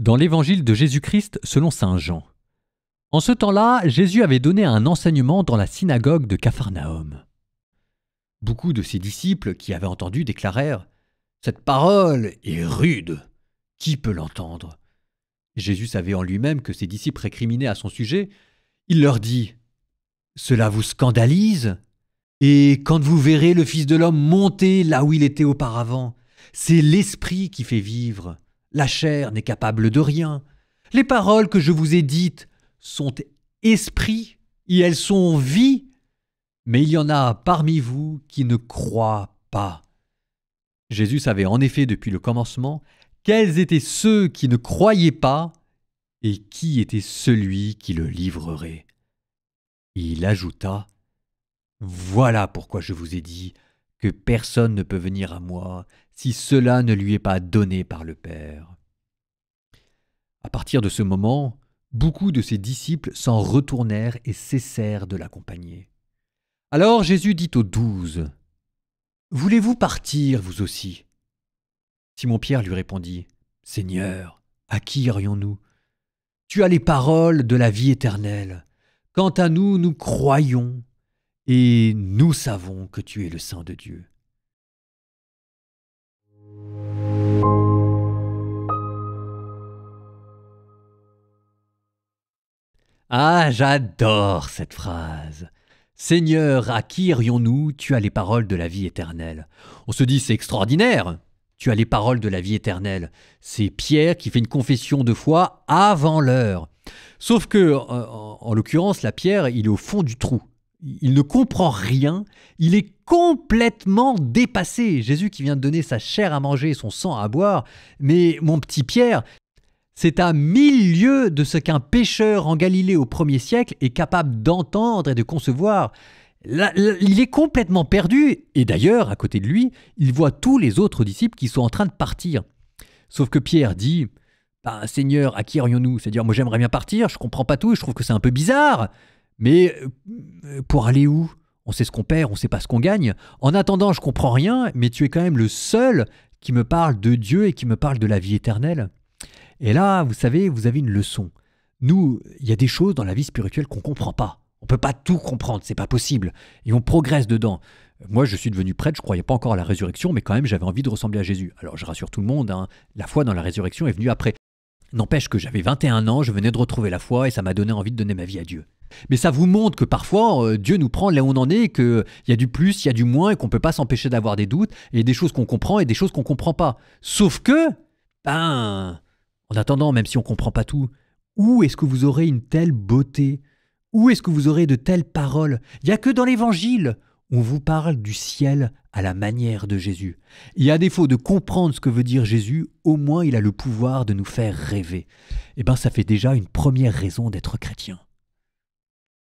Dans l'évangile de Jésus-Christ selon saint Jean. En ce temps-là, Jésus avait donné un enseignement dans la synagogue de Capharnaüm. Beaucoup de ses disciples qui avaient entendu déclarèrent « Cette parole est rude, qui peut l'entendre ?» Jésus savait en lui-même que ses disciples récriminaient à son sujet. Il leur dit « Cela vous scandalise ? Et quand vous verrez le Fils de l'homme monter là où il était auparavant, c'est l'Esprit qui fait vivre. La chair n'est capable de rien. Les paroles que je vous ai dites sont esprit et elles sont vie. Mais il y en a parmi vous qui ne croient pas. » Jésus savait en effet depuis le commencement quels étaient ceux qui ne croyaient pas et qui était celui qui le livrerait. Il ajouta « Voilà pourquoi je vous ai dit que personne ne peut venir à moi si cela ne lui est pas donné par le Père. » À partir de ce moment, beaucoup de ses disciples s'en retournèrent et cessèrent de l'accompagner. Alors Jésus dit aux 12 « Voulez-vous partir, vous aussi ?» Simon-Pierre lui répondit « Seigneur, à qui irions-nous ? Tu as les paroles de la vie éternelle. Quant à nous, nous croyons et nous savons que tu es le Saint de Dieu. » Ah, j'adore cette phrase. Seigneur, à qui irions-nous ? Tu as les paroles de la vie éternelle. On se dit, c'est extraordinaire. Tu as les paroles de la vie éternelle. C'est Pierre qui fait une confession de foi avant l'heure. Sauf que, en l'occurrence, la Pierre, il est au fond du trou. Il ne comprend rien. Il est complètement dépassé. Jésus qui vient de donner sa chair à manger et son sang à boire. Mais mon petit Pierre, c'est à 1000 lieues de ce qu'un pêcheur en Galilée au 1er siècle est capable d'entendre et de concevoir. Là, il est complètement perdu. Et d'ailleurs, à côté de lui, il voit tous les autres disciples qui sont en train de partir. Sauf que Pierre dit « Seigneur, à qui irions-nous » C'est-à-dire, moi j'aimerais bien partir, je comprends pas tout, je trouve que c'est un peu bizarre. Mais pour aller où ? On sait ce qu'on perd, on sait pas ce qu'on gagne. En attendant, je comprends rien, mais tu es quand même le seul qui me parle de Dieu et qui me parle de la vie éternelle. Et là, vous savez, vous avez une leçon. Nous, il y a des choses dans la vie spirituelle qu'on ne comprend pas. On ne peut pas tout comprendre, c'est pas possible. Et on progresse dedans. Moi, je suis devenu prêtre, je ne croyais pas encore à la résurrection, mais quand même, j'avais envie de ressembler à Jésus. Alors, je rassure tout le monde, la foi dans la résurrection est venue après. N'empêche que j'avais 21 ans, je venais de retrouver la foi et ça m'a donné envie de donner ma vie à Dieu. Mais ça vous montre que parfois, Dieu nous prend là où on en est, qu'il y a du plus, il y a du moins et qu'on ne peut pas s'empêcher d'avoir des doutes. Et il y a des choses qu'on comprend et des choses qu'on ne comprend pas. Sauf que, en attendant, même si on ne comprend pas tout, où est-ce que vous aurez une telle beauté ? Où est-ce que vous aurez de telles paroles ? Il n'y a que dans l'Évangile où on vous parle du ciel à la manière de Jésus. Et à défaut de comprendre ce que veut dire Jésus, au moins il a le pouvoir de nous faire rêver. Eh bien, ça fait déjà une première raison d'être chrétien.